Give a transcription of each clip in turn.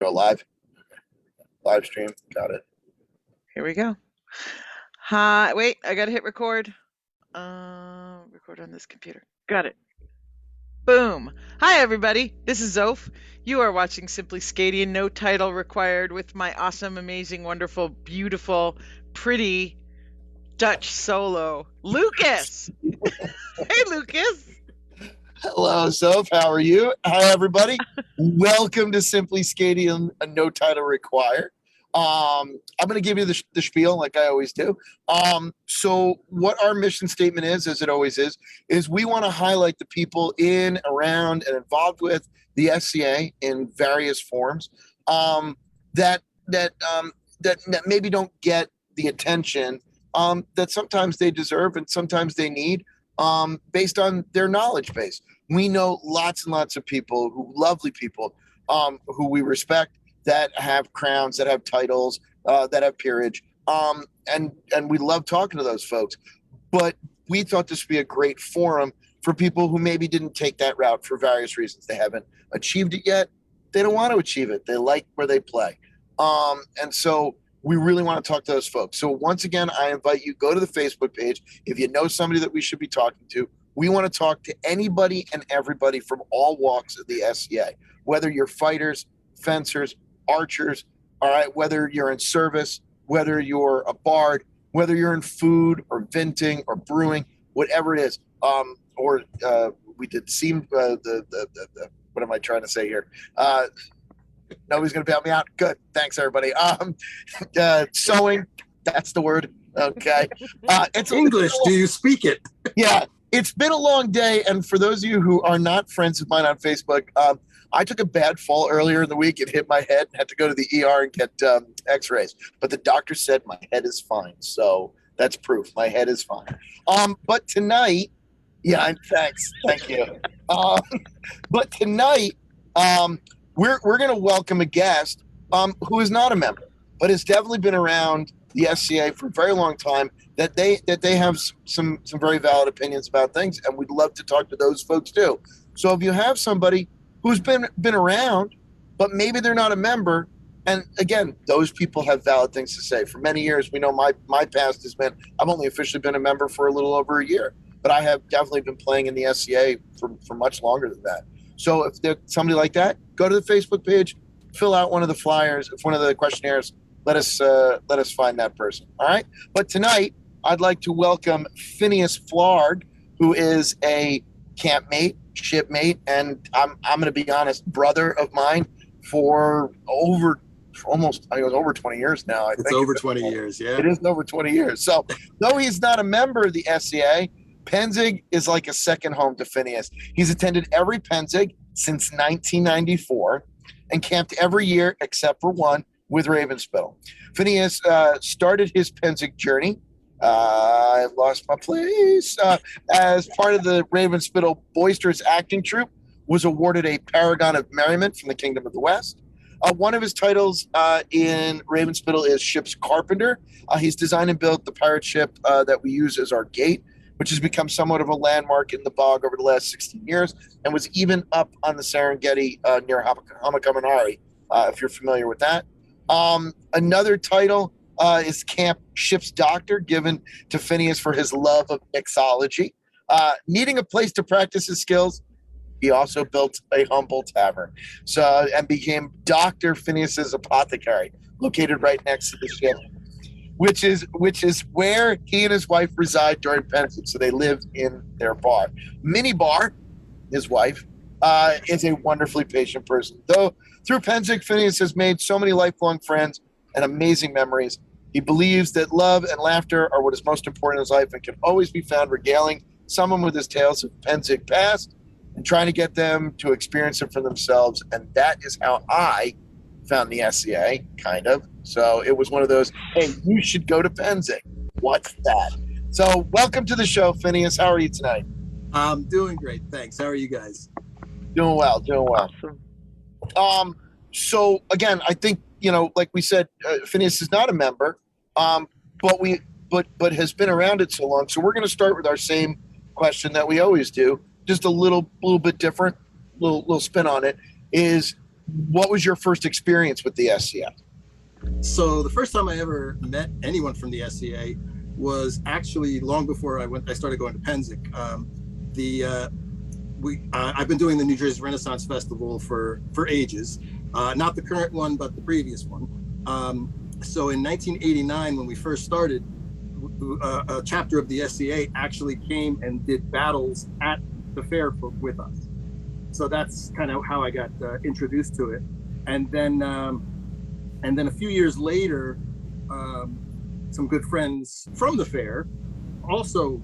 go live. Live stream. Got it. Here we go. Hi, wait, I gotta hit record. Record on this computer. Got it. Boom. Hi, everybody. This is Zoph. You are watching Simply SCAdian, no title required, with my awesome, amazing, wonderful, beautiful, pretty Dutch solo, Lucas. Hey, Lucas. Hello, Zoph. How are you? Hi, everybody. Welcome to Simply SCAdian, a no title required. I'm going to give you the spiel like I always do. So what our mission statement is, as it always is we want to highlight the people in, around, and involved with the SCA in various forms that maybe don't get the attention that sometimes they deserve and sometimes they need based on their knowledge base. We know lots and lots of people, lovely people who we respect, that have crowns, that have titles, that have peerage. And we love talking to those folks. But we thought this would be a great forum for people who maybe didn't take that route for various reasons. They haven't achieved it yet. They don't want to achieve it. They like where they play. And so we really want to talk to those folks. So once again, I invite you, go to the Facebook page. If you know somebody that we should be talking to, we want to talk to anybody and everybody from all walks of the SCA, whether you're fighters, fencers, archers, all right, whether you're in service, whether you're a bard, whether you're in food or venting or brewing, whatever it is. We did seem what am I trying to say here? Nobody's going to bail me out. Good. Thanks, everybody. Sewing, that's the word. Okay. It's English. Do you speak it? Yeah. It's been a long day. And for those of you who are not friends of mine on Facebook, I took a bad fall earlier in the week and hit my head and had to go to the ER and get x-rays. But the doctor said my head is fine. So that's proof. My head is fine. But tonight, yeah, thanks. Thank you. But tonight, we're going to welcome a guest who is not a member, but has definitely been around the SCA for a very long time, that they have some very valid opinions about things, and we'd love to talk to those folks too. So if you have somebody who's been around, but maybe they're not a member, and again, those people have valid things to say. For many years, we know my past has been, I've only officially been a member for a little over a year, but I have definitely been playing in the SCA for much longer than that. So if there's somebody like that, go to the Facebook page, fill out one of the flyers, one of the questionnaires. Let us find that person. All right. But tonight, I'd like to welcome Phones Flarg, who is a campmate, shipmate, and I'm going to be honest, brother of mine for over 20 years now. It's over 20 years. Yeah, it is over 20 years. So though he's not a member of the SCA, Penzig is like a second home to Phineas. He's attended every Penzig since 1994 and camped every year except for one with Ravenspittle. Phineas started his Penzig journey. I lost my place. As part of the Ravenspittle Boisterous Acting Troupe, was awarded a Paragon of Merriment from the Kingdom of the West. One of his titles in Ravenspittle is Ship's Carpenter. He's designed and built the pirate ship that we use as our gate, which has become somewhat of a landmark in the bog over the last 16 years, and was even up on the Serengeti near Hamakamanari, if you're familiar with that. Another title is Camp Ship's Doctor, given to Phineas for his love of mixology. Needing a place to practice his skills, he also built a humble tavern, and became Dr. Phineas's Apothecary, located right next to the ship, which is where he and his wife reside during Penzig. So they live in their bar. Mini Bar, his wife, is a wonderfully patient person. Though through Penzig, Phineas has made so many lifelong friends and amazing memories. He believes that love and laughter are what is most important in his life and can always be found regaling someone with his tales of Penzig past and trying to get them to experience it for themselves. And that is how I found the SCA, kind of. So it was one of those, hey, you should go to Penzig. What's that? So welcome to the show, Phineas. How are you tonight? I'm doing great, thanks. How are you guys? Doing well. Awesome. So again, I think, like we said, Phineas is not a member, but has been around it so long. So we're going to start with our same question that we always do, just a little bit different, little spin on it. Is what was your first experience with the SCA? So the first time I ever met anyone from the SCA was actually long before I started going to Penzic. I've been doing the New Jersey Renaissance Festival for ages, not the current one, but the previous one. So in 1989, when we first started, a chapter of the SCA actually came and did battles at the fair with us. So that's kind of how I got introduced to it. And then a few years later, some good friends from the fair also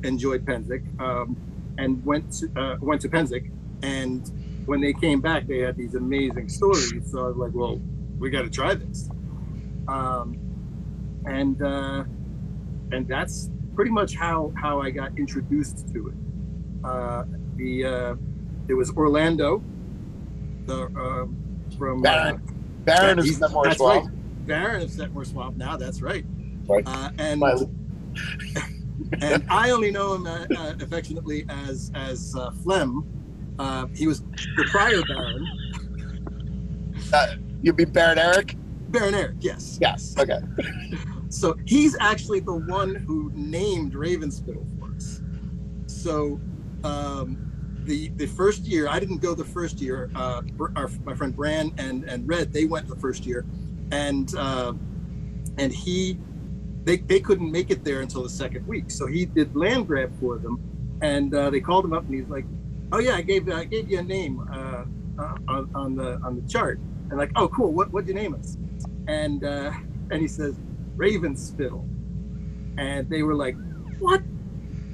enjoyed Penzic and went to Penzic. And when they came back, they had these amazing stories. So I was like, well, we got to try this. And that's pretty much how I got introduced to it. It was Orlando from Baron of Setmore Swamp. Right. Baron of Setmore Swamp. Now that's right. Right. And I only know him affectionately as Flem. He was the prior Baron. You mean Baron Eric? Baron Eric, yes. Yes. Okay. So he's actually the one who named Ravenspittle for us. So the first year, I didn't go the first year. My friend Bran and Red, they went the first year, and they couldn't make it there until the second week. So he did land grab for them, and they called him up, and he's like, "Oh yeah, I gave you a name on the chart." And like, "Oh cool, what'd you name us?" And he says, Ravenspittle. And they were like, what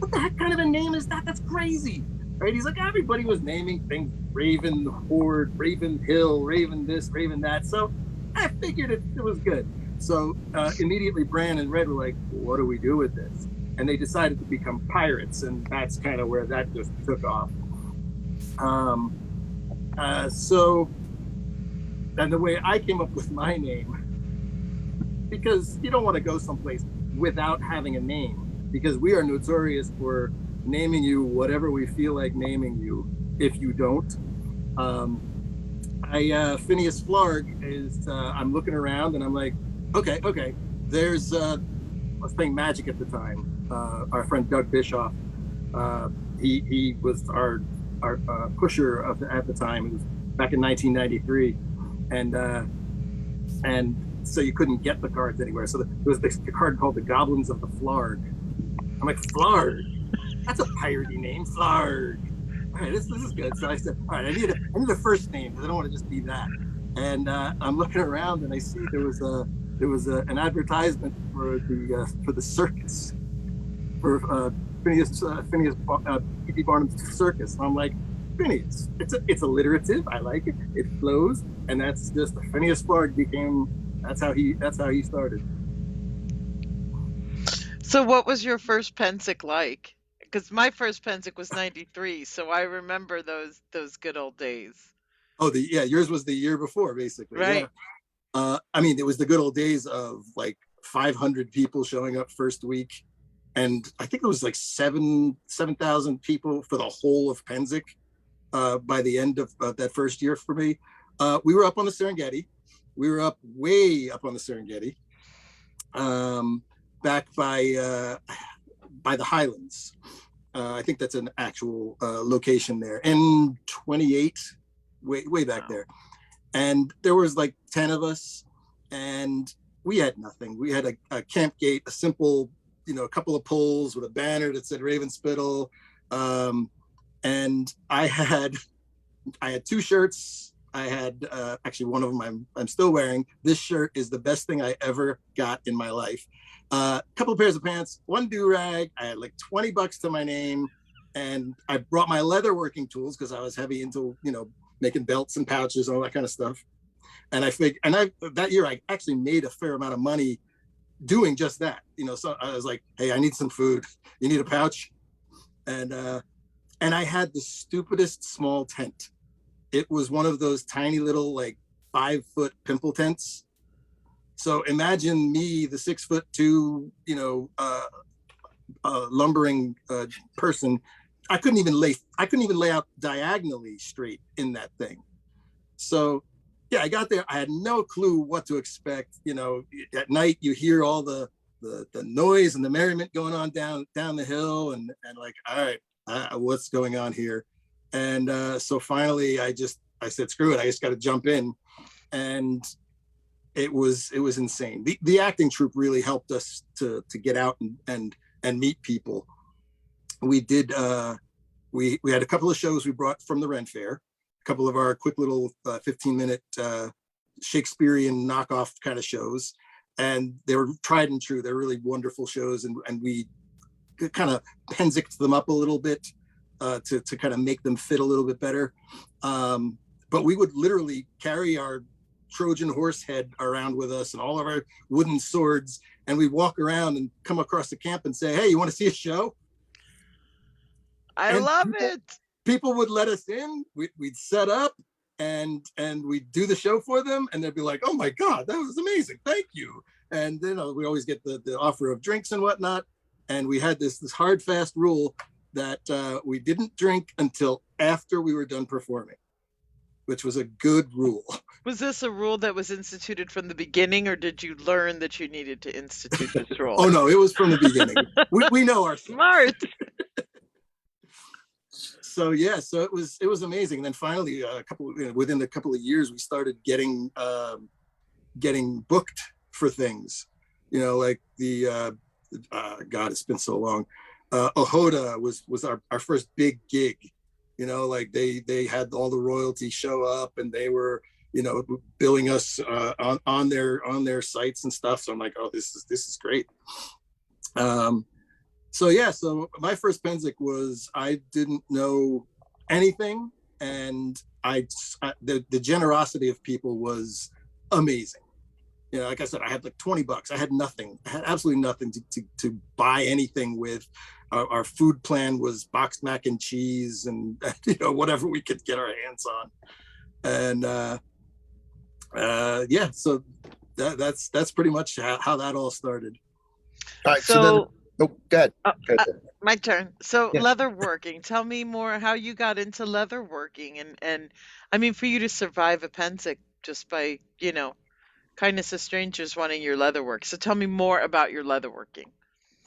the heck kind of a name is that? That's crazy, right? He's like, everybody was naming things, Raven Horde, Raven Hill, Raven this, Raven that. So I figured it was good. So immediately Bran and Red were like, what do we do with this? And they decided to become pirates, and that's kind of where that just took off. So and the way I came up with my name, because you don't want to go someplace without having a name, because we are notorious for naming you whatever we feel like naming you if you don't. Phineas Flarg is, I'm looking around and I'm like, okay, there's, I was playing Magic at the time. Our friend Doug Bischoff, he was our pusher at the time. It was back in 1993. And so you couldn't get the cards anywhere. So there was this card called the Goblins of the Flarg. I'm like, Flarg? That's a piratey name, Flarg. All right, this is good. So I said, all right, I need a first name because I don't want to just be that. And I'm looking around and I see there was an advertisement for the circus, for Phineas P.T. Barnum's circus. And I'm like, Phineas, it's alliterative. I like it. It flows, and that's just Phineas Flarg became. That's how he started. So what was your first Pensic like? Because my first Pensic was 93, so I remember those good old days. Oh, yours was the year before, basically. Right. Yeah. I mean, it was the good old days of like 500 people showing up first week, and I think it was like 7,000 people for the whole of Penzic by the end of that first year for me. We were up on the Serengeti. We were way up on the Serengeti, back by the Highlands. I think that's an actual location there. N28, way back there. And there was like 10 of us, and we had nothing. We had a camp gate, a simple, a couple of poles with a banner that said Ravenspittle. And I had 2 shirts. I had actually one of them I'm still wearing. This shirt is the best thing I ever got in my life. A couple of pairs of pants, 1 do-rag. I had like $20 to my name, and I brought my leather working tools because I was heavy into making belts and pouches and all that kind of stuff. And that year I actually made a fair amount of money doing just that. So I was like, hey, I need some food. You need a pouch? And I had the stupidest small tent. It was one of those tiny little like 5-foot pimple tents. So imagine me, the 6'2", lumbering person. I couldn't even lay out diagonally straight in that thing. So yeah, I got there. I had no clue what to expect. You know, at night you hear all the noise and the merriment going on down the hill, and like, all right, what's going on here? And so finally, I said, screw it, I just got to jump in, and it was insane. The acting troupe really helped us to get out and meet people. We did we had a couple of shows we brought from the Ren Fair, a couple of our quick little 15-minute Shakespearean knockoff kind of shows, and they were tried and true. They're really wonderful shows, and we kind of penzicked them up a little bit to kind of make them fit a little bit better. But we would literally carry our Trojan horse head around with us and all of our wooden swords, and we'd walk around and come across the camp and say, hey, you want to see a show? I love it. People would let us in. We'd set up and we'd do the show for them, and they'd be like, oh my God, that was amazing, thank you. And then we always get the offer of drinks and whatnot. And we had this hard, fast rule that we didn't drink until after we were done performing, which was a good rule. Was this a rule that was instituted from the beginning, or did you learn that you needed to institute this rule? Oh no, it was from the beginning. we know our smart. So yeah, so it was amazing. And then finally, within a couple of years, we started getting booked for things. You know, like the God, it's been so long. Ohoda was our first big gig. You know, like they had all the royalty show up, and they were, you know, billing us on their sites and stuff. So I'm like, oh, this is great. So yeah, so my first Penzic was, I didn't know anything, and the generosity of people was amazing. You know, like I said, I had like $20. I had nothing. I had absolutely nothing to buy anything with. Our food plan was boxed mac and cheese and, you know, whatever we could get our hands on. And yeah, so that's pretty much how that all started. All right, so then, oh, go ahead. My turn. So Yeah. leatherworking. Tell me more how you got into leatherworking, and I mean, for you to survive a Penzic just by, you know, kindness of strangers wanting your leatherwork. So tell me more about your leatherworking.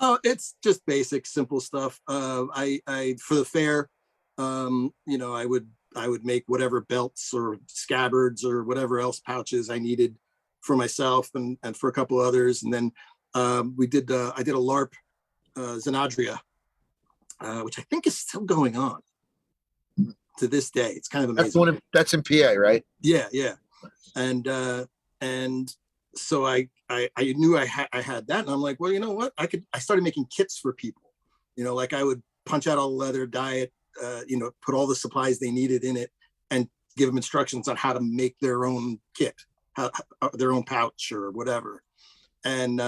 Oh, it's just basic, simple stuff. I for the fair, you know, I would make whatever belts or scabbards or whatever else pouches I needed for myself and for a couple others. And then I did a LARP Zenadria, which I think is still going on to this day. It's kind of amazing. That's in PA, right? Yeah, yeah. And so I knew I had that, and I'm like, well, you know what? I started making kits for people. You know, like I would punch out all the leather, dye it, you know, put all the supplies they needed in it, and give them instructions on how to make their own kit, their own pouch or whatever. And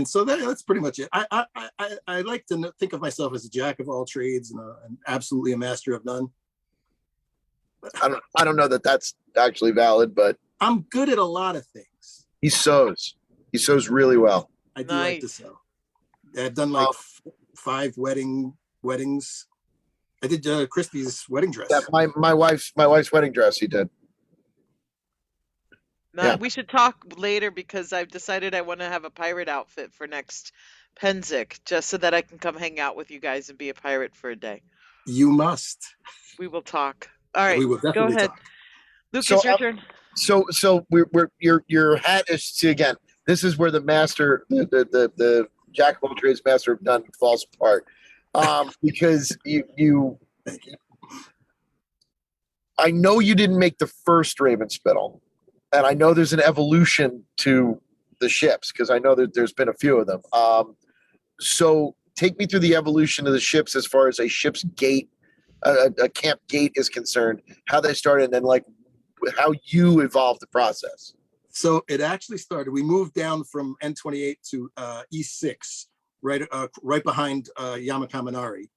so that's pretty much it. I like to think of myself as a jack of all trades and absolutely a master of none. I don't know that that's actually valid, but I'm good at a lot of things. He sews really well. I do like to sew. I've done like 5 weddings. I did Christy's wedding dress. Yeah, my wife's wedding dress. He did. No, yeah. We should talk later because I've decided I want to have a pirate outfit for next Penzic, just so that I can come hang out with you guys and be a pirate for a day. You must. We will talk. All right, we will definitely go ahead. Talk. Lucas, your turn. So we're your hat is, see, again, this is where the master, the jack of all trades, master of none falls apart, because you I know you didn't make the first Raven Spittle, and I know there's an evolution to the ships because I know that there's been a few of them. So take me through the evolution of the ships as far as a ship's gate, a camp gate is concerned, how they started, and then like how you evolved the process. So it actually started, we moved down from N28 to E6, right behind Yamakaminari.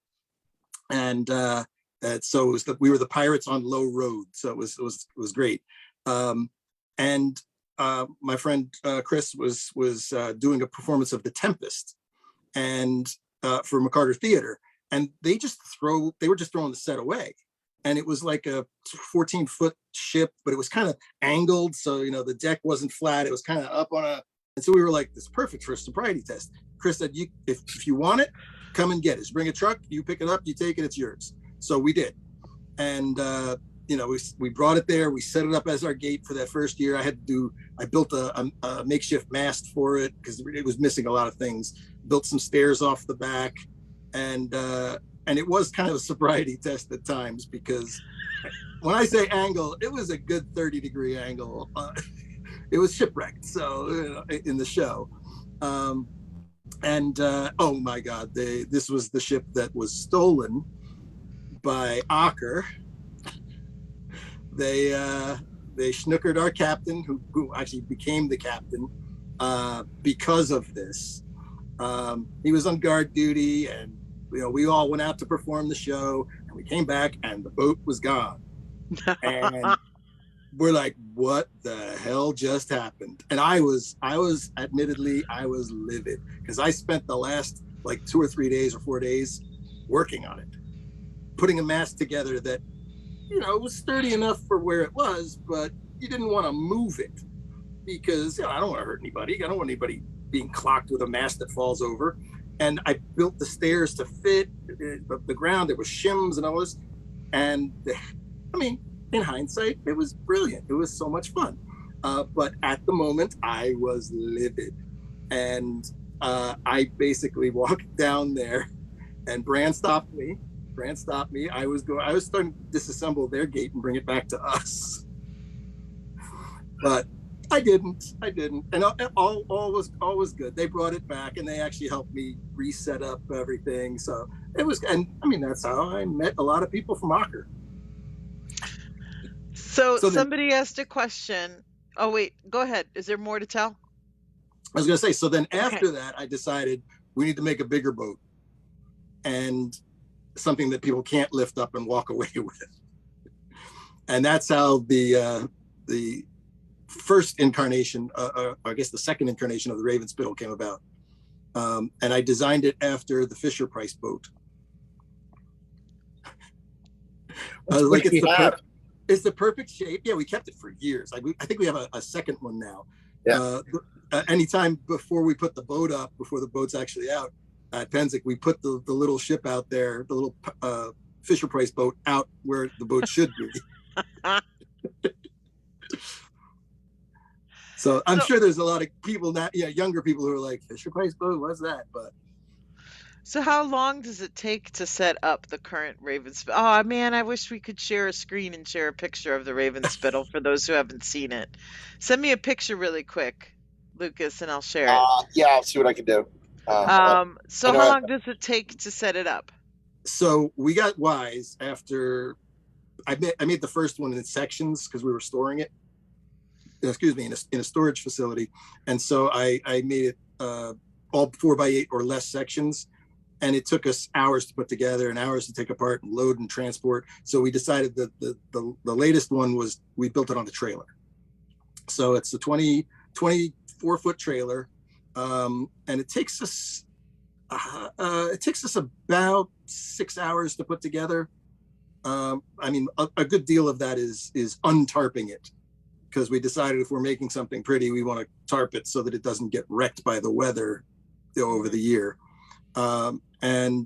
And so it was we were the pirates on low road. So it was great. And my friend Chris was doing a performance of The Tempest and for McCarter Theater. And they were just throwing the set away. and it was like a 14-foot ship, but it was kind of angled. So, the deck wasn't flat. It was kind of up on and so we were like, this is perfect for a sobriety test. Chris said, if you want it, come and get it. Just bring a truck, you pick it up, you take it, it's yours. So we did. And, we brought it there. We set it up as our gate for that first year. I built a makeshift mast for it because it was missing a lot of things. Built some stairs off the back, and it was kind of a sobriety test at times, because when I say angle, it was a good 30-degree angle. It was shipwrecked, so in the show. Oh my God, this was the ship that was stolen by Aker. They snookered our captain, who actually became the captain because of this. He was on guard duty, and we all went out to perform the show, and we came back, and the boat was gone. And we're like, what the hell just happened? And I was admittedly, I was livid, because I spent the last like 2 or 3 days or 4 days working on it, putting a mast together that, it was sturdy enough for where it was, but you didn't want to move it because I don't want to hurt anybody. I don't want anybody being clocked with a mast that falls over. And I built the stairs to fit the ground. There was shims and all this. And in hindsight, it was brilliant. It was so much fun. But at the moment, I was livid. And I basically walked down there, and Brand stopped me. I was starting to disassemble their gate and bring it back to us. But I didn't. And all was good. They brought it back, and they actually helped me reset up everything. So it was, and that's how I met a lot of people from Aker. So somebody asked a question. Oh, wait, go ahead. Is there more to tell? I was going to say, so then after that, I decided we need to make a bigger boat, and something that people can't lift up and walk away with. And that's how the first incarnation, I guess the second incarnation of the Raven Spittle came about. And I designed it after the Fisher Price boat. Like it's the perfect shape. Yeah, we kept it for years. I think we have a second one now. Yeah. Anytime before we put the boat up, before the boat's actually out at Penzig, we put the little ship out there, the little Fisher Price boat out where the boat should be. So I'm sure there's a lot of people now, younger people who are like, Fisher Price boat, what's that? But so how long does it take to set up the current Raven Spittle? Oh man, I wish we could share a screen and share a picture of the Raven Spittle for those who haven't seen it. Send me a picture really quick, Lucas, and I'll share it. Yeah, I'll see what I can do. So how long does it take to set it up? So we got wise after I made the first one in sections because we were storing it. Excuse me, in a storage facility, and so I made it all 4x8 or less sections, and it took us hours to put together and hours to take apart and load and transport. So we decided that the latest one was we built it on the trailer. So it's a 24-foot trailer. And it takes us about 6 hours to put together. A good deal of that is untarping it, because we decided if we're making something pretty, we want to tarp it so that it doesn't get wrecked by the weather over the year. And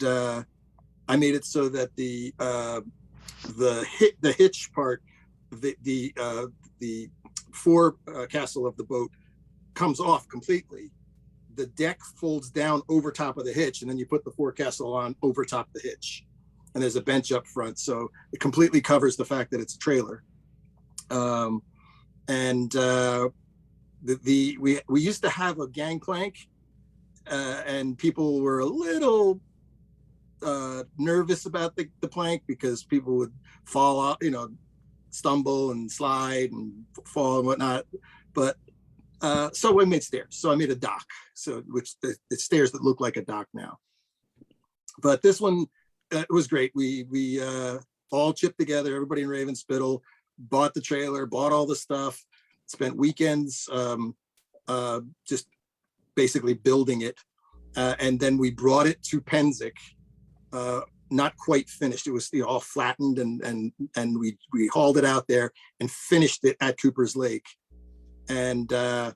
I made it so that the hitch part, the forecastle of the boat comes off completely. The deck folds down over top of the hitch, and then you put the forecastle on over top the hitch. And there's a bench up front, so it completely covers the fact that it's a trailer. We used to have a gangplank, and people were a little nervous about the plank because people would fall off, stumble and slide and fall and whatnot. But so we made stairs. So I made a dock, it's stairs that look like a dock now. But this one, it was great. We all chipped together, everybody in Raven Spittle, bought the trailer, bought all the stuff, spent weekends just basically building it. And then we brought it to Penzig not quite finished. It was all flattened, and we hauled it out there and finished it at Cooper's Lake, and then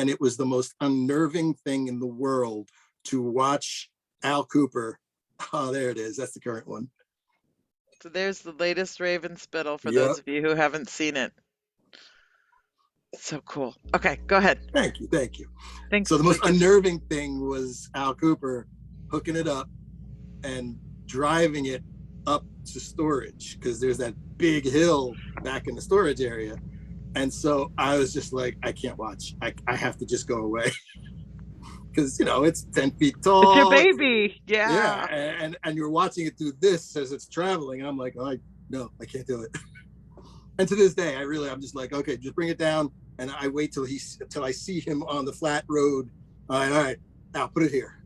it was the most unnerving thing in the world to watch Al Cooper. Oh, there it is. That's the current one. So there's the latest Raven Spittle for Yep. those of you who haven't seen it. So cool. Okay, go ahead. Thank you. Thanks. So the most Lucas. unnerving thing was Al Cooper hooking it up and driving it up to storage, because there's that big hill back in the storage area. And so I was just like, I can't watch. I have to just go away. Because, it's 10 feet tall. It's your baby. Yeah. Yeah. And you're watching it through this as it's traveling. And I'm like, no, I can't do it. And to this day, I'm just like, okay, just bring it down. And I wait till I see him on the flat road. All right, now put it here.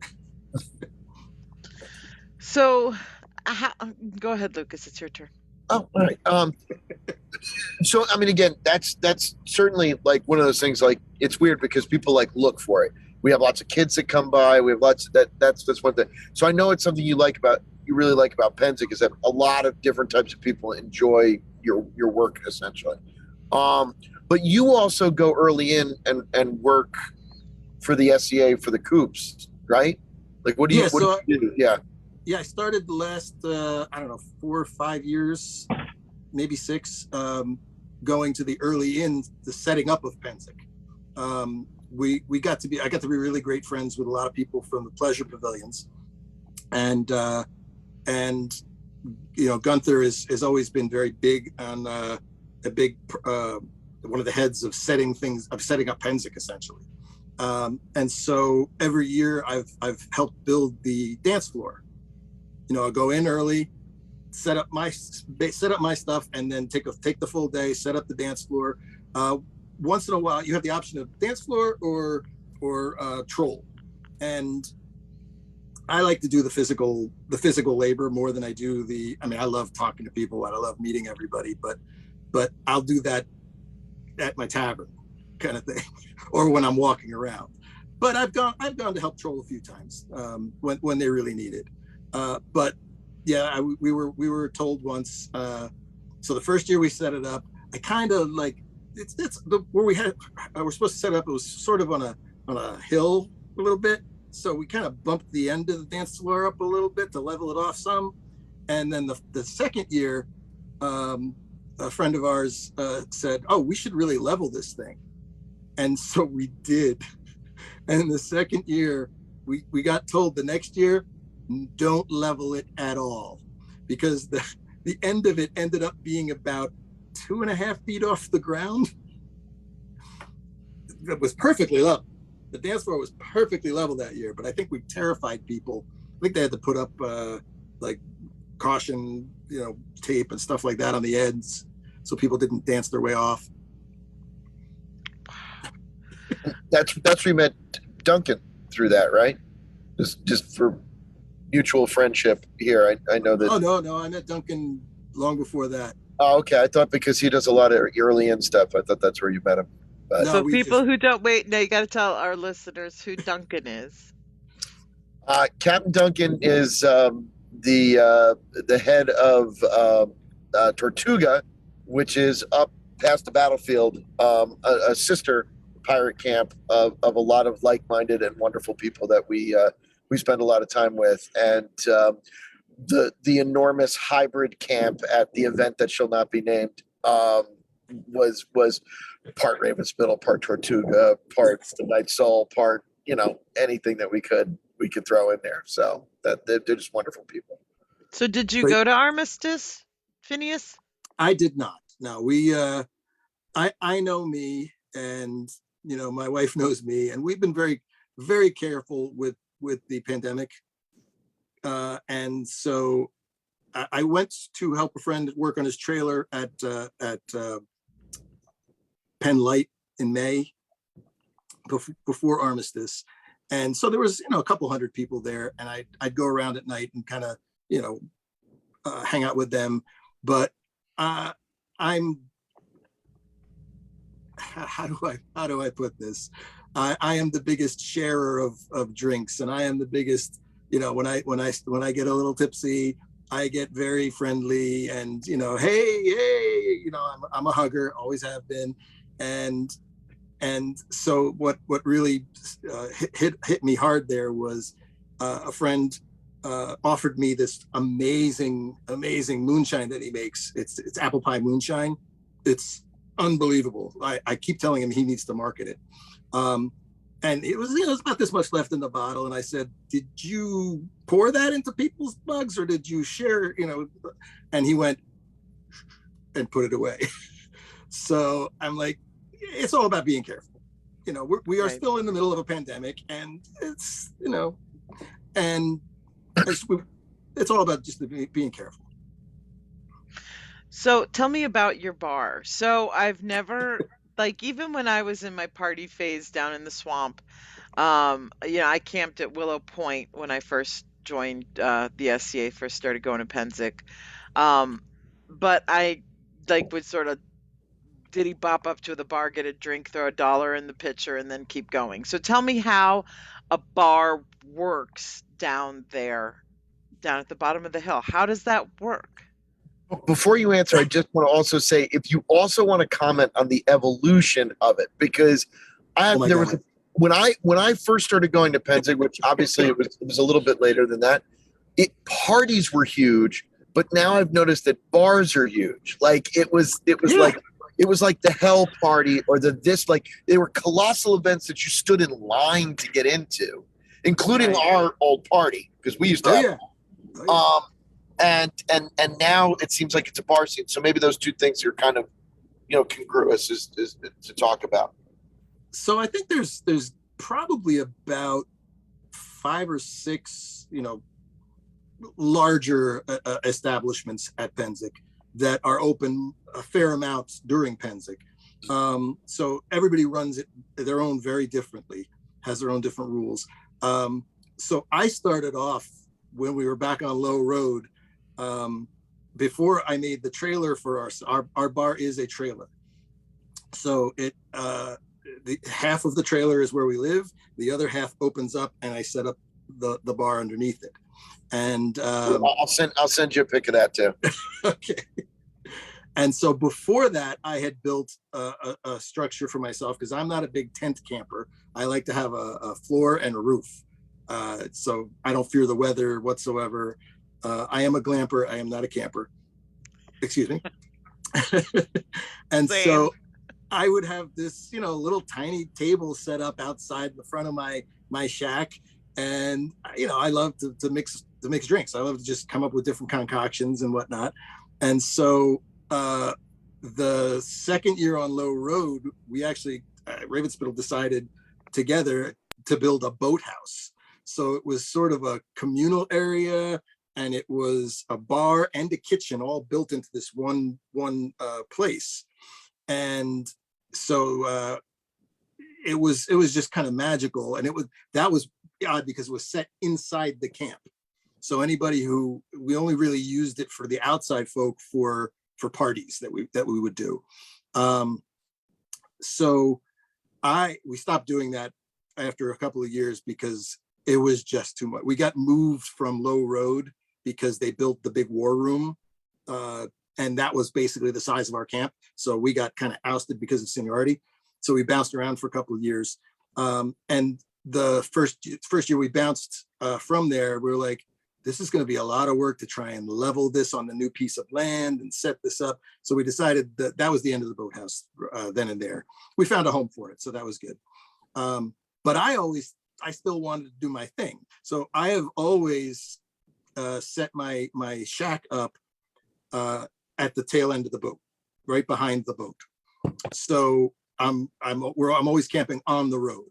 So go ahead, Lucas. It's your turn. Oh, all right. So I mean, again, that's certainly like one of those things. Like, it's weird because people like look for it. We have lots of kids that come by. We have lots of that's one thing. So I know it's something you really like about Penzig, is that a lot of different types of people enjoy your work, essentially. But you also go early in and work for the SCA for the coops, right? Like, what do you do? Yeah. Yeah, I started the last, 4 or 5 years, maybe 6, going to the early in the setting up of Penzig. I got to be really great friends with a lot of people from the pleasure pavilions, and Gunther has always been very big on one of the heads of setting up Penzig, essentially. And so every year I've helped build the dance floor. I'll go in early, set up my stuff, and then take the full day, set up the dance floor. Once in a while, you have the option of dance floor or troll, and I like to do the physical labor more than I do I love talking to people and I love meeting everybody, but I'll do that at my tavern kind of thing, or when I'm walking around. But I've gone to help troll a few times when they really need it. But yeah, we were told once. So the first year we set it up, I kind of like where we're supposed to set it up. It was sort of on a hill a little bit, so we kind of bumped the end of the dance floor up a little bit to level it off some. And then the second year, a friend of ours said, "Oh, we should really level this thing," and so we did. And the second year, we got told the next year, don't level it at all, because the end of it ended up being about 2.5 feet off the ground. It was perfectly level. The dance floor was perfectly level that year, but I think we terrified people. I think they had to put up like caution, tape and stuff like that on the ends, so people didn't dance their way off. That's where you met Duncan through that, right? Just for mutual friendship here. I know that. Oh no, I met Duncan long before that. Oh, okay. I thought because he does a lot of early in stuff, I thought that's where you met him. But so people who don't wait, now you got to tell our listeners who Duncan is. Captain Duncan is the head of Tortuga, which is up past the battlefield, a sister pirate camp of a lot of like-minded and wonderful people that we spend a lot of time with, and the enormous hybrid camp at the event that shall not be named was part Raven Spittle, part Tortuga, part the Night Soul, part anything that we could throw in there. So that they're just wonderful people. So did you go to Armistice, Phineas? I did not. No, I know me, and my wife knows me, and we've been very, very careful with the pandemic. And so I went to help a friend work on his trailer at Penn Light in May before Armistice. And so there was, a couple hundred people there, and I'd go around at night and kind of, hang out with them. But I'm, how do I put this? I am the biggest sharer of drinks, and I am the biggest when I get a little tipsy, I get very friendly and, hey, I'm a hugger, always have been. And so what really hit me hard there was a friend offered me this amazing moonshine that he makes. It's apple pie moonshine. It's unbelievable. I keep telling him he needs to market it. And it was, it's about this much left in the bottle. And I said, did you pour that into people's mugs or did you share, And he went and put it away. So I'm like, it's all about being careful. We are still in the middle of a pandemic, and it's, and it's all about just being careful. So tell me about your bar. So I've never, like, even when I was in my party phase down in the swamp, I camped at Willow Point when I first joined the SCA, first started going to Penzic. But I would sort of diddy bop up to the bar, get a drink, throw $1 in the pitcher, and then keep going. So tell me how a bar works down there, down at the bottom of the hill. How does that work? Before you answer, I just want to also say, if you also want to comment on the evolution of it, because when I first started going to Penzic, which obviously it was a little bit later than that, parties were huge, but now I've noticed that bars are huge. Like it was like the hell party or they were colossal events that you stood in line to get into, including our old party, because we used to have and now it seems like it's a bar scene. So maybe those two things are kind of congruous is to talk about. So I think there's probably about 5 or 6 larger establishments at Penzic that are open a fair amount during Penzic. So everybody runs it their own very differently, has their own different rules. So I started off when we were back on Low Road. Before I made the trailer for our bar is a trailer. So the half of the trailer is where we live. The other half opens up and I set up the bar underneath it. And I'll send you a pic of that too. Okay. And so before that, I had built a structure for myself because I'm not a big tent camper. I like to have a floor and a roof. So I don't fear the weather whatsoever. I am a glamper. I am not a camper. Excuse me. And Same. So I would have this, little tiny table set up outside the front of my shack. And, I love to mix drinks. I love to just come up with different concoctions and whatnot. And so the second year on Low Road, we actually, Ravenspittle decided together to build a boathouse. So it was sort of a communal area, and it was a bar and a kitchen all built into this one place. And so it was just kind of magical. And that was odd because it was set inside the camp. So we only really used it for the outside folk for parties that we would do. So we stopped doing that after a couple of years because it was just too much. We got moved from Low Road because they built the big war room. And that was basically the size of our camp. So we got kind of ousted because of seniority. So we bounced around for a couple of years. And the first year we bounced from there, we were like, this is going to be a lot of work to try and level this on the new piece of land and set this up. So we decided that was the end of the boathouse then and there. We found a home for it. So that was good. But I still wanted to do my thing. So I have always set my shack up at the tail end of the boat, right behind the boat. So I'm always camping on the road.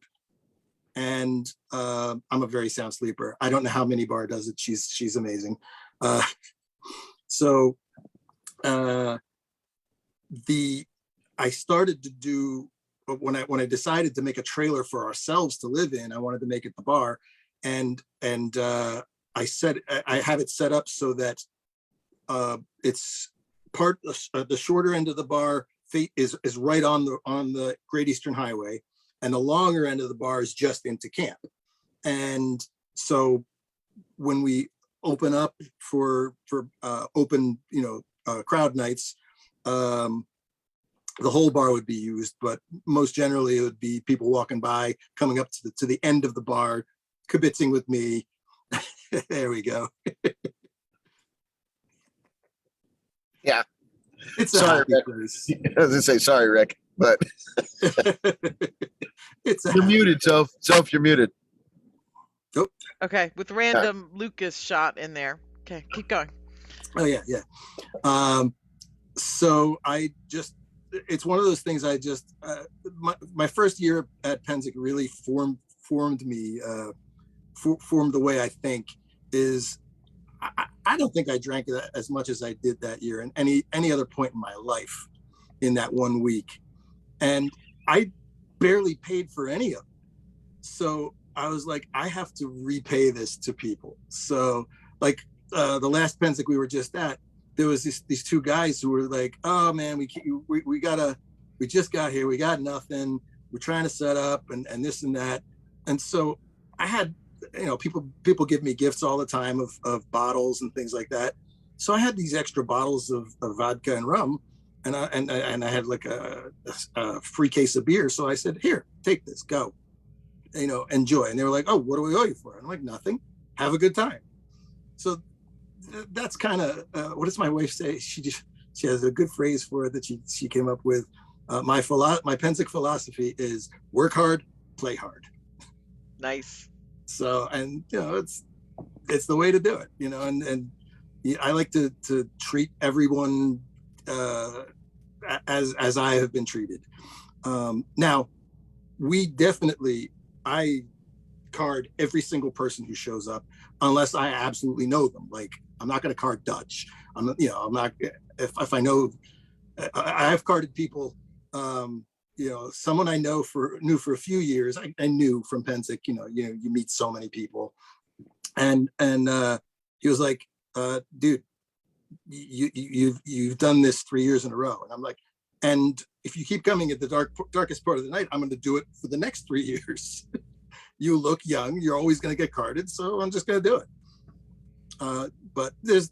And I'm a very sound sleeper. I don't know how Mini Bar does it. She's amazing. So I started to do, when I decided to make a trailer for ourselves to live in, I wanted to make it the bar, and I have it set up so that it's the shorter end of the bar is right on the Great Eastern Highway. And the longer end of the bar is just into camp. And so when we open up for open, crowd nights, the whole bar would be used, but most generally it would be people walking by, coming up to the end of the bar, kibitzing with me. There we go. Yeah. It's a Sorry, happy Rick. place. I was gonna say sorry, Rick, but It's a you're happy muted, Soph. Soph, you're muted. Okay, with random Lucas shot in there. Okay, keep going. Oh yeah, yeah. So it's one of those things. My first year at Penzic really formed me, formed the way I think. Is I don't think I drank as much as I did that year and any other point in my life in that 1 week, and I barely paid for any of it. So I was like, I have to repay this to people. So like the last Penzic we were just at, there was these two guys who were like, oh man, we just got here, we got nothing, we're trying to set up and this and that. And so I had, people give me gifts all the time of bottles and things like that. So I had these extra bottles of vodka and rum, and I had like a free case of beer. So I said, here, take this, go, enjoy. And they were like, oh, what do we owe you for? And I'm like, nothing, have a good time. So that's kind of what does my wife say? She has a good phrase for it that she came up with. My Penzic philosophy is work hard, play hard. Nice. So, and it's the way to do it, and I like to treat everyone as I have been treated. Now, I card every single person who shows up unless I absolutely know them. Like, I'm not going to card Dutch. I'm not, if I know, I have carded people, someone I knew for a few years. I knew from Penzic, you meet so many people, and he was like, dude, you've done this 3 years in a row. And I'm like, and if you keep coming at the darkest part of the night, I'm going to do it for the next 3 years. You look young, you're always going to get carded, so I'm just going to do it. But there's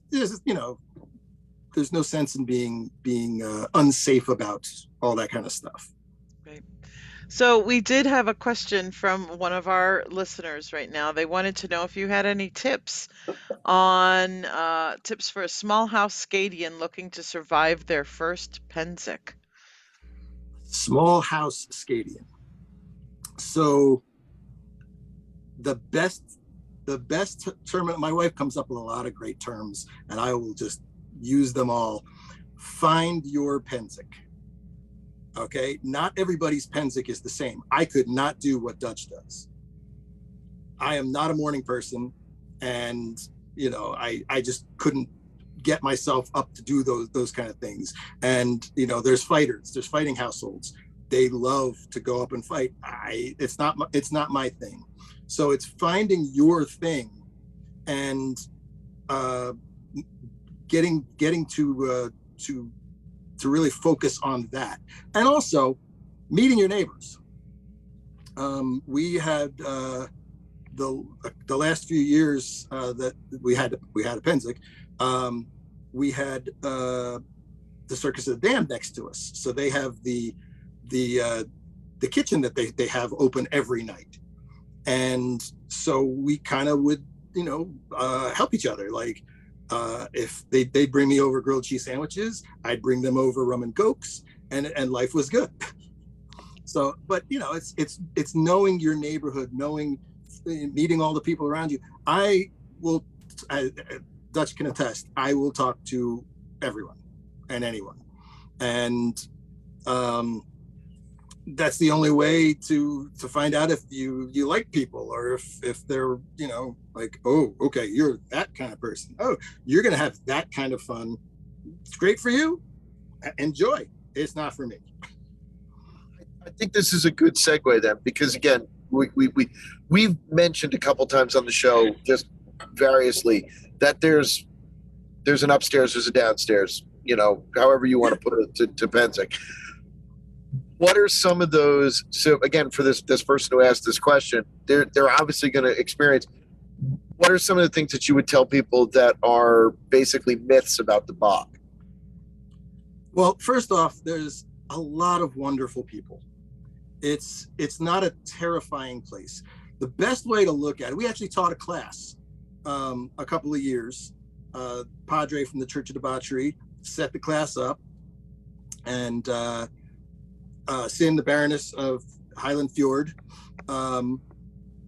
no sense in being unsafe about all that kind of stuff. Right. So we did have a question from one of our listeners right now. They wanted to know if you had any tips on tips for a small house SCAdian looking to survive their first Penzic. Small house SCAdian. So the best term, my wife comes up with a lot of great terms, and I will just use them all. Find your Penzic. Okay, not everybody's Penzic is the same. I could not do what Dutch does. I am not a morning person, and I just couldn't get myself up to do those kind of things. And there's fighting households. They love to go up and fight. It's not my thing. So it's finding your thing and getting to really focus on that, and also meeting your neighbors. We had the last few years that we had a Penzic. We had the Circus of the Damned next to us, so they have the kitchen that they have open every night, and so we kind of would help each other. Like if they'd bring me over grilled cheese sandwiches, I'd bring them over rum and cokes, and life was good. So, but it's knowing your neighborhood, meeting all the people around you. Dutch can attest, I will talk to everyone and anyone, and that's the only way to find out if you like people, or if they're like, oh, okay, you're that kind of person, oh, you're gonna have that kind of fun. It's great for you, enjoy. It's not for me. I think this is a good segue then, because again, we've mentioned a couple times on the show, just variously, that there's an upstairs, there's a downstairs, however you want to put it to Penzic. What are some of those? So again, for this person who asked this question, they're obviously going to experience. what are some of the things that you would tell people that are basically myths about the bog? Well, first off, there's a lot of wonderful people. It's not a terrifying place. The best way to look at it, we actually taught a class a couple of years. Padre from the Church of Debauchery set the class up, and Sin, the Baroness of Highland Fjord,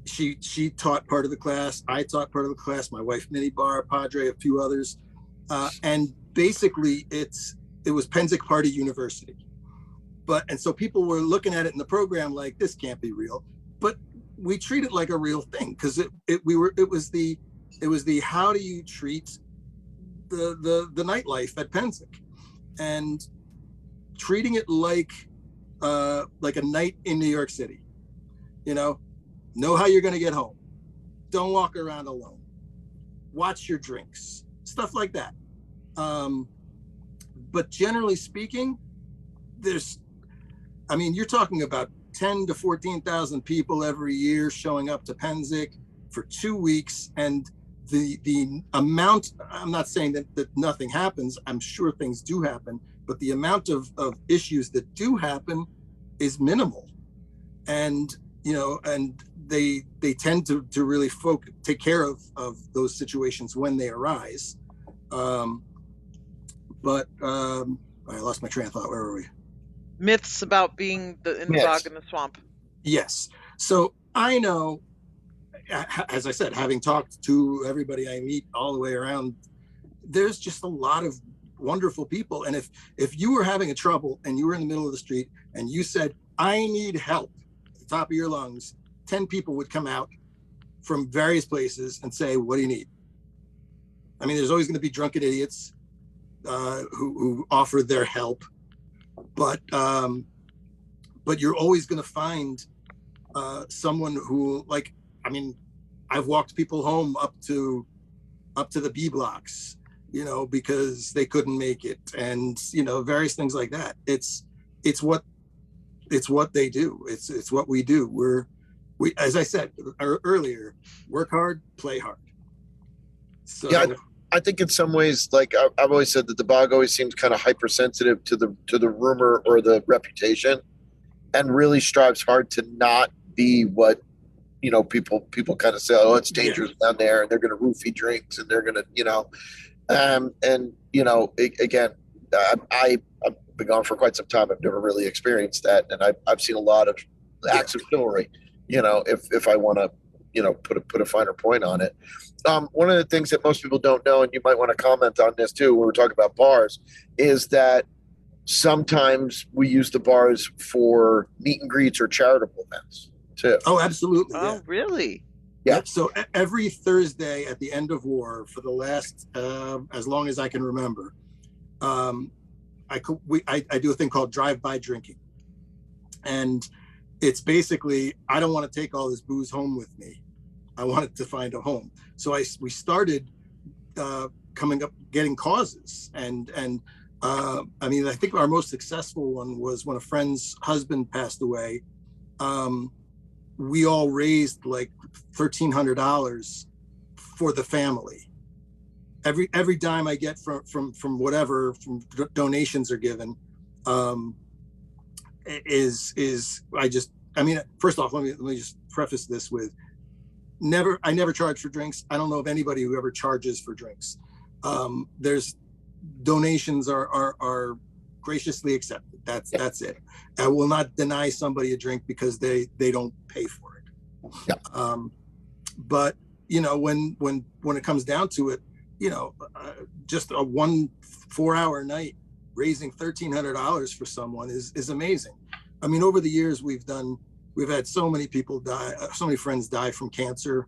she taught part of the class. I taught part of the class. My wife, Minnie Barr, Padre, a few others, and basically it was Penzic Party University. And so people were looking at it in the program like, this can't be real, but we treat it like a real thing, because it was the how do you treat the nightlife at Penzic, and treating it like a night in New York City. Know how you're going to get home. Don't walk around alone. Watch your drinks, stuff like that. But generally speaking, you're talking about 10 to 14,000 people every year showing up to Penzic for 2 weeks. And the amount, I'm not saying that nothing happens. I'm sure things do happen, but the amount of issues that do happen is minimal. And, and they tend to really take care of those situations when they arise. But I lost my train of thought. Where were we? Myths about being in the bog and the swamp. Yes. So I know, as I said, having talked to everybody I meet all the way around, there's just a lot of wonderful people. And if you were having a trouble and you were in the middle of the street and you said, I need help at the top of your lungs, 10 people would come out from various places and say, what do you need? There's always going to be drunken idiots who offer their help, but you're always going to find someone who, I've walked people home up to the B blocks, because they couldn't make it, and various things like that. It's what they do. It's what we do. We, as I said earlier, work hard, play hard. So yeah, I think in some ways, I've always said that the bog always seems kind of hypersensitive to the rumor or the reputation, and really strives hard to not be what people kind of say. Oh, it's dangerous down there, and they're going to roofie drinks, and they're going to again, I've been gone for quite some time. I've never really experienced that, and I've seen a lot of acts of chivalry. If I want to put a finer point on it. One of the things that most people don't know, and you might want to comment on this too, when we're talking about bars, is that sometimes we use the bars for meet and greets or charitable events too. Oh, absolutely. Oh, really? Yeah. So every Thursday at the end of war, for the last as long as I can remember, I do a thing called drive-by drinking, and it's basically, I don't want to take all this booze home with me. I wanted to find a home. So we started coming up, getting causes. And I think our most successful one was when a friend's husband passed away. We all raised like $1,300 for the family. Every dime I get from whatever, from donations are given, first off, let me just preface this with, I never charge for drinks. I don't know of anybody who ever charges for drinks. There's donations are graciously accepted. That's it. I will not deny somebody a drink because they don't pay for it. Yeah. But when it comes down to it, just a 1 4-hour night raising $1,300 for someone is amazing. Over the years we've had so many people die, so many friends die from cancer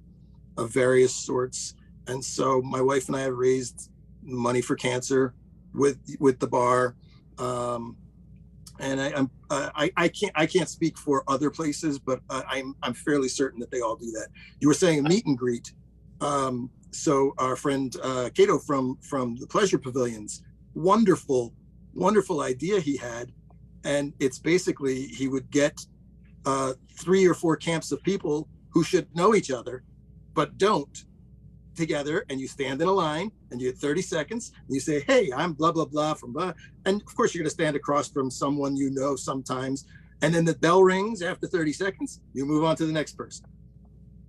of various sorts. And so my wife and I have raised money for cancer with the bar. And I can't speak for other places, but I'm fairly certain that they all do that. You were saying a meet and greet. So our friend Cato from the Pleasure Pavilions, wonderful idea he had. And it's basically, he would get 3 or 4 camps of people who should know each other, but don't. together and you stand in a line and you get 30 seconds and you say, hey, I'm blah, blah, blah from blah. And of course, you're going to stand across from someone you know sometimes. And then the bell rings after 30 seconds, you move on to the next person.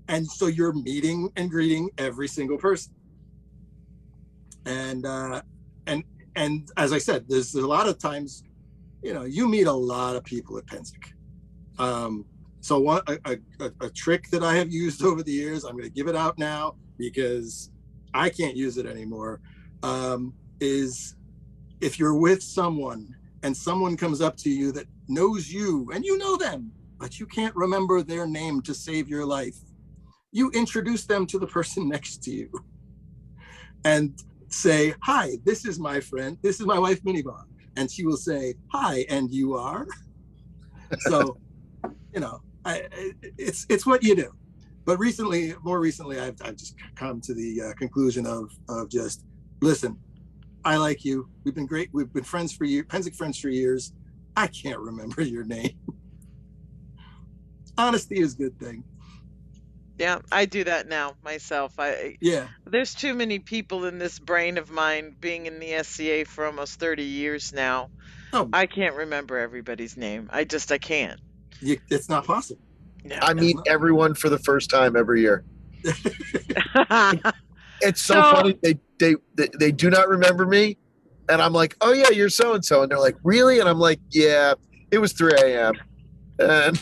And so you're meeting and greeting every single person. And as I said, there's a lot of times, you meet a lot of people at Pennsic. So a trick that I have used over the years, I'm going to give it out now because I can't use it anymore, is if you're with someone and someone comes up to you that knows you and you know them, but you can't remember their name to save your life, you introduce them to the person next to you and say, hi, this is my friend. This is my wife, Minibar. And she will say, hi, and you are? So, it's what you do. But more recently, I've just come to the conclusion of just, listen, I like you. We've been great. We've been friends for years, Pennsic friends for years. I can't remember your name. Honesty is a good thing. Yeah, I do that now myself. There's too many people in this brain of mine, being in the SCA for almost 30 years now. Oh, I can't remember everybody's name. I can't. It's not possible. No. I meet everyone for the first time every year. It's so funny. They do not remember me, and I'm like, oh yeah, you're so and so, and they're like, really? And I'm like, yeah, it was 3 a.m. And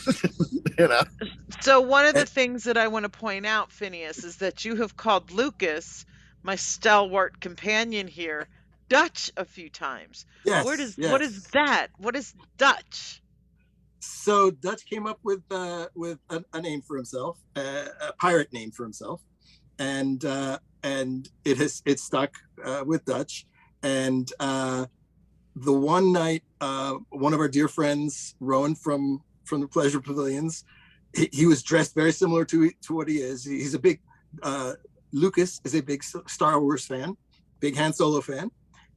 So one of the things that I want to point out, Phineas, is that you have called Lucas, my stalwart companion here, Dutch a few times. Yes. What is that? What is Dutch? So Dutch came up with a name for himself, a pirate name for himself, and it stuck with Dutch. And the one night, one of our dear friends, Rowan from the Pleasure Pavilions, he was dressed very similar to what he is. He's a big Lucas is a big Star Wars fan, big Han Solo fan,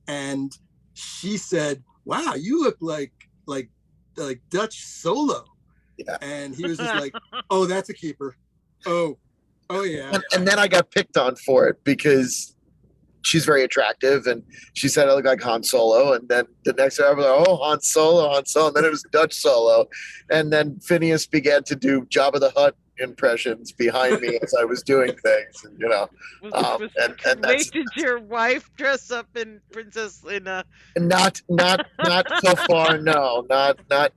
and she said, "Wow, you look like Dutch Solo." Yeah. And he was just like, "Oh, that's a keeper. Oh yeah." And then I got picked on for it because she's very attractive, and she said I look like Han Solo. And then the next day I was like, oh, Han Solo. And then it was Dutch Solo. And then Phineas began to do Jabba the Hutt impressions behind me as I was doing things. And, Did your wife dress up in Princess Leia? Not so far. No,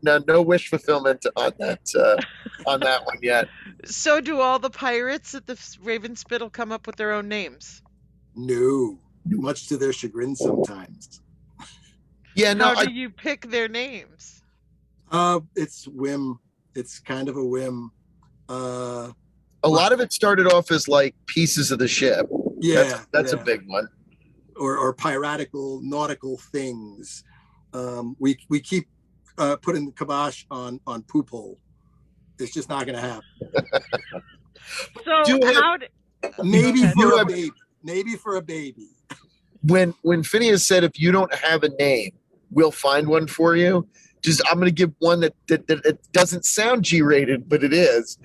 no wish fulfillment on that one yet. So do all the pirates at the Raven Spittle come up with their own names? No, much to their chagrin sometimes. Yeah, no. How do you pick their names? It's whim. It's kind of a whim. A lot of it started off as like pieces of the ship. Yeah, that's a big one. Or piratical nautical things. We keep putting the kibosh on poop hole. It's just not going to happen. Maybe for a baby. When Phineas said, if you don't have a name, we'll find one for you. I'm going to give one that it doesn't sound G-rated, but it is.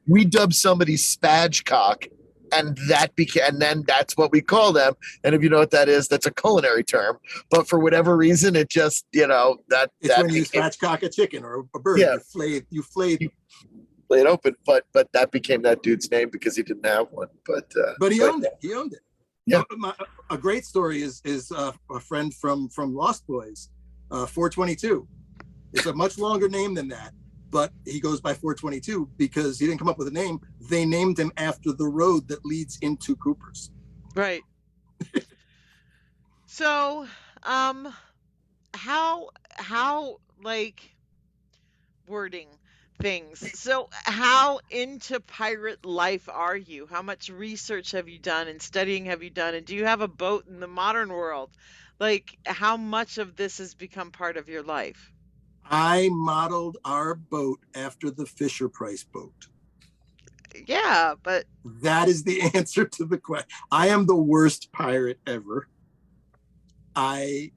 We dubbed somebody Spatchcock, and then that's what we call them. And if you know what that is, that's a culinary term. But for whatever reason, it just it's when you spatchcock a chicken or a bird. Yeah. You flayed it open, but that became that dude's name because he didn't have one. But he owned it. He owned it. Yeah. A great story is a friend from Lost Boys, 422. It's a much longer name than that, but he goes by 422 because he didn't come up with a name. They named him after the road that leads into Cooper's. Right. So, how wording things. So how into pirate life are you? How much research have you done and studying have you done? And do you have a boat in the modern world? Like, how much of this has become part of your life? I modeled our boat after the Fisher-Price boat. Yeah, but that is the answer to the question. I am the worst pirate ever. I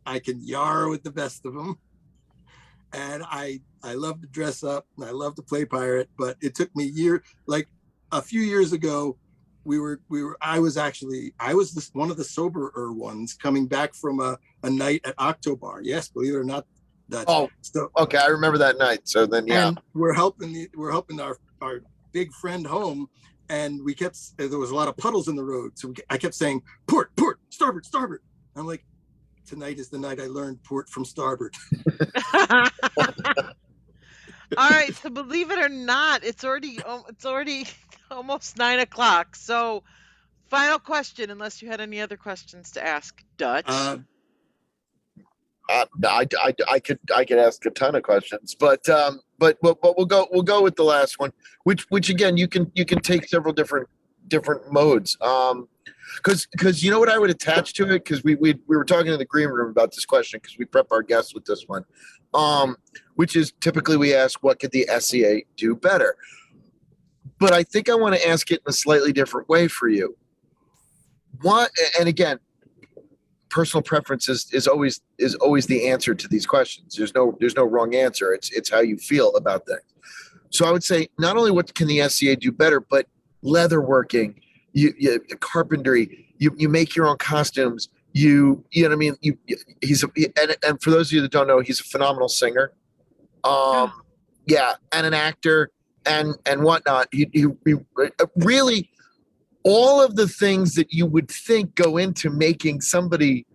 can yar with the best of them. And I love to dress up and I love to play pirate, but it took me a few years ago, I was one of the soberer ones coming back from a night at Octobar. Yes, believe it or not, Dutch. Oh, so okay. I remember that night. So then, yeah. And we're helping our big friend home, and there was a lot of puddles in the road. So I kept saying, port, starboard, starboard. I'm like, tonight is the night I learned port from starboard. All right, so believe it or not, it's already almost 9 o'clock. So, final question, unless you had any other questions to ask, Dutch. I could ask a ton of questions, but we'll go with the last one, which again you can take several different modes. Because you know what I would attach to it, because we were talking in the green room about this question, because we prep our guests with this one, which is typically we ask, what could the SCA do better? But I think I want to ask it in a slightly different way for you. What, and again, personal preference is always the answer to these questions. There's no wrong answer. It's how you feel about things. So I would say, not only what can the SCA do better, but leatherworking, carpentry, you make your own costumes. You know what I mean? And for those of you that don't know, he's a phenomenal singer. Yeah, and an actor and whatnot. He really, all of the things that you would think go into making somebody,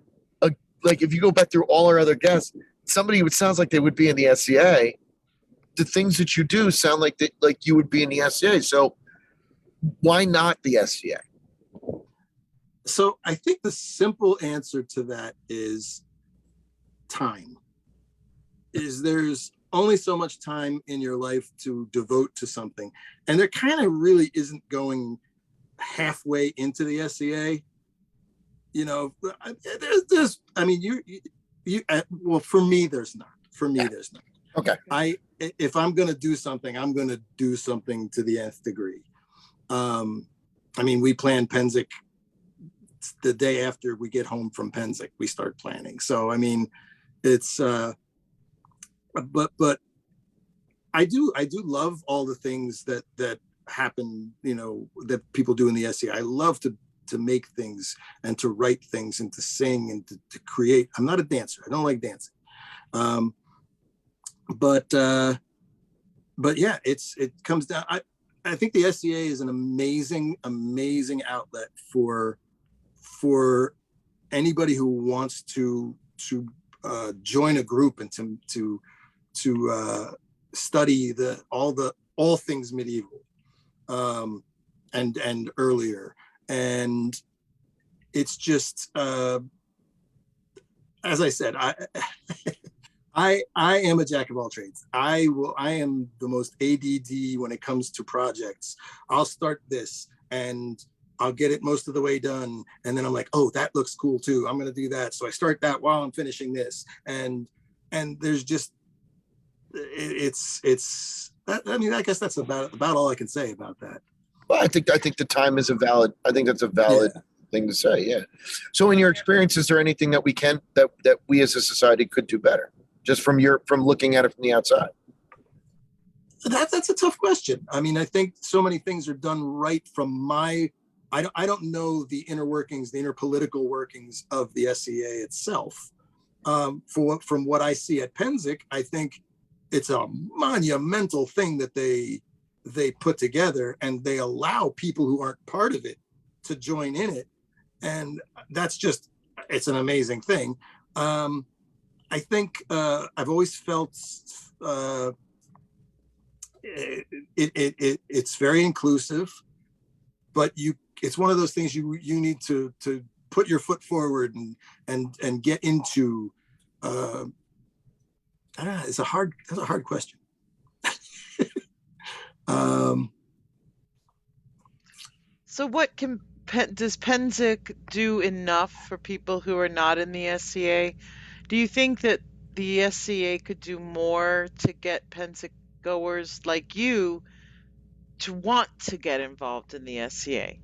like if you go back through all our other guests, somebody who sounds like they would be in the SCA, the things that you do sound like you would be in the SCA. So why not the SCA? So I think the simple answer to that is time. There's only so much time in your life to devote to something, and there kind of really isn't going halfway into the SCA. You know, there's I mean, well, for me, there's not. There's not. Okay. If I'm going to do something, I'm going to do something to the nth degree. I mean, we plan Penzic the day after we get home from Penzic, we start planning. So, I mean, it's, but I do love all the things that happen, you know, that people do in the SCA. I love to make things and to write things and to sing and to create. I'm not a dancer. I don't like dancing. But yeah, it comes down. I think the SCA is an amazing outlet for anybody who wants to join a group and to study all things medieval and earlier. And it's just as I said, I am a jack of all trades. I am the most ADD when it comes to projects. I'll start this and I'll get it most of the way done. And then I'm like, oh, that looks cool too. I'm going to do that. So I start that while I'm finishing this. And there's just, it's I mean, I guess that's about all I can say about that. Well, I think the time is I think that's a valid thing to say. Yeah. So in your experience, is there anything that we as a society could do better? Just from looking at it from the outside? That's a tough question. I mean, I think so many things are done right from I don't know the inner workings, the inner political workings of the SCA itself. From what I see at Penzic, I think it's a monumental thing that they put together, and they allow people who aren't part of it to join in it. And it's an amazing thing. I think I've always felt it's very inclusive, but it's one of those things you need to put your foot forward and get into. I don't know. That's a hard question. So what does Penzic do enough for people who are not in the SCA? Do you think that the SCA could do more to get Penzic goers like you to want to get involved in the SCA?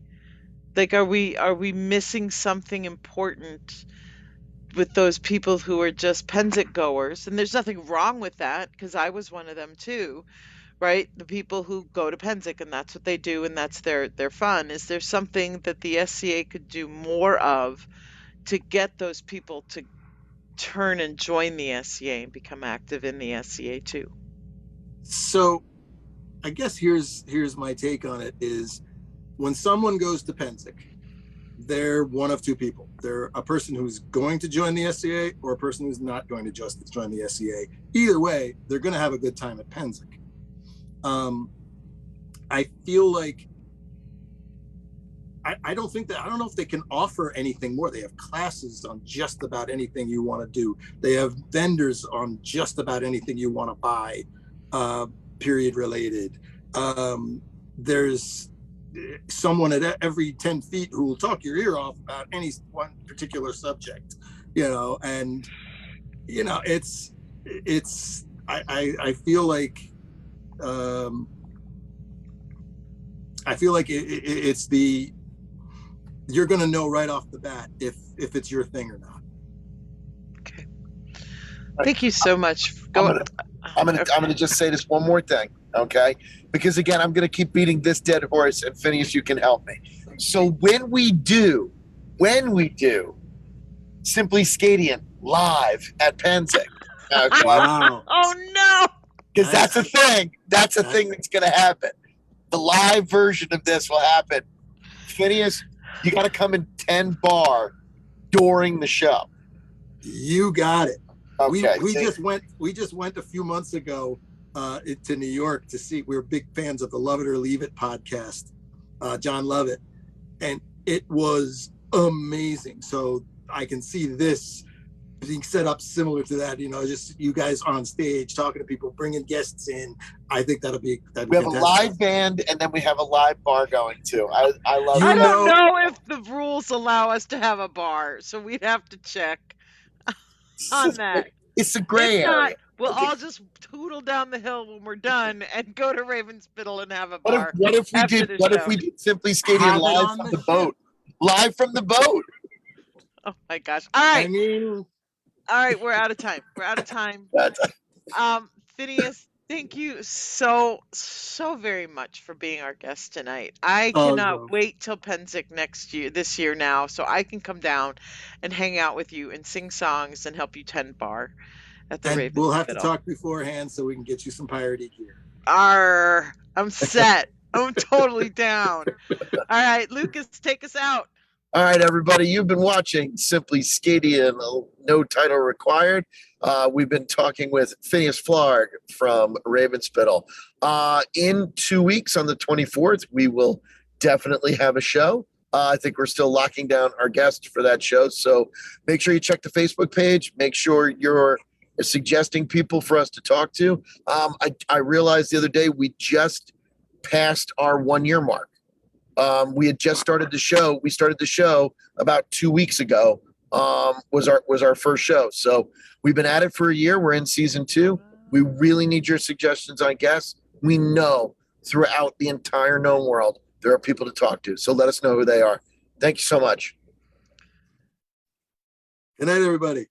Like, are we missing something important with those people who are just Penzic goers? And there's nothing wrong with that, because I was one of them too. right? The people who go to Penzic and that's what they do and that's their fun. Is there something that the SCA could do more of to get those people to turn and join the SCA and become active in the SCA too? So I guess here's my take on it is when someone goes to Penzic, they're one of two people. They're a person who's going to join the SCA or a person who's not going to just join the SCA. Either way, they're going to have a good time at Penzic. I feel like I don't know if they can offer anything more. They have classes on just about anything you want to do. They have vendors on just about anything you want to buy, period related. There's someone at every 10 feet who will talk your ear off about any one particular subject, and it's I feel like it's you're going to know right off the bat if it's your thing or not. Okay. Thank you so much. I'm gonna just say this one more thing, okay? Because again, I'm gonna keep beating this dead horse, and Phineas, you can help me. So when we do Simply SCAdian live at Penzic, okay? Wow. Oh no! Because that's a thing. That's a thing that's gonna happen. The live version of this will happen. Phineas, you got to come in 10 bar during the show. You got it. Okay. We just went a few months ago to New York to see. We were big fans of the Love It or Leave It podcast, John Lovett, and it was amazing. So I can see this being set up similar to that. Just you guys on stage talking to people, bringing guests in. I think that'd be we have fantastic. a live band, and then we have a live bar going too. I love it. I don't know if the rules allow us to have a bar, so we'd have to check on that. It's a gray If not, area. we'll Okay. all just tootle down the hill when we're done and go to Ravenspittle and have a bar. What if we did Simply SCAdian live from the boat? Live from the boat. Oh my gosh! All right, I mean, all right, we're out of time. Phineas, thank you so very much for being our guest tonight. I cannot wait till Penzic this year now, so I can come down and hang out with you and sing songs and help you tend bar at the Ravenspittle. We'll have to talk beforehand so we can get you some piratey gear. I'm set. I'm totally down. All right, Lucas, take us out. All right, everybody, you've been watching Simply SCAdian, no title required. We've been talking with Phones Flarg from Ravenspittle. In 2 weeks, on the 24th, we will definitely have a show. I think we're still locking down our guest for that show. So make sure you check the Facebook page. Make sure you're suggesting people for us to talk to. I realized the other day we just passed our 1 year mark. We had just started the show. We started the show about 2 weeks ago. Was our first show. So we've been at it for a year. We're in season 2. We really need your suggestions on guests. We know throughout the entire known world there are people to talk to. So let us know who they are. Thank you so much. Good night, everybody.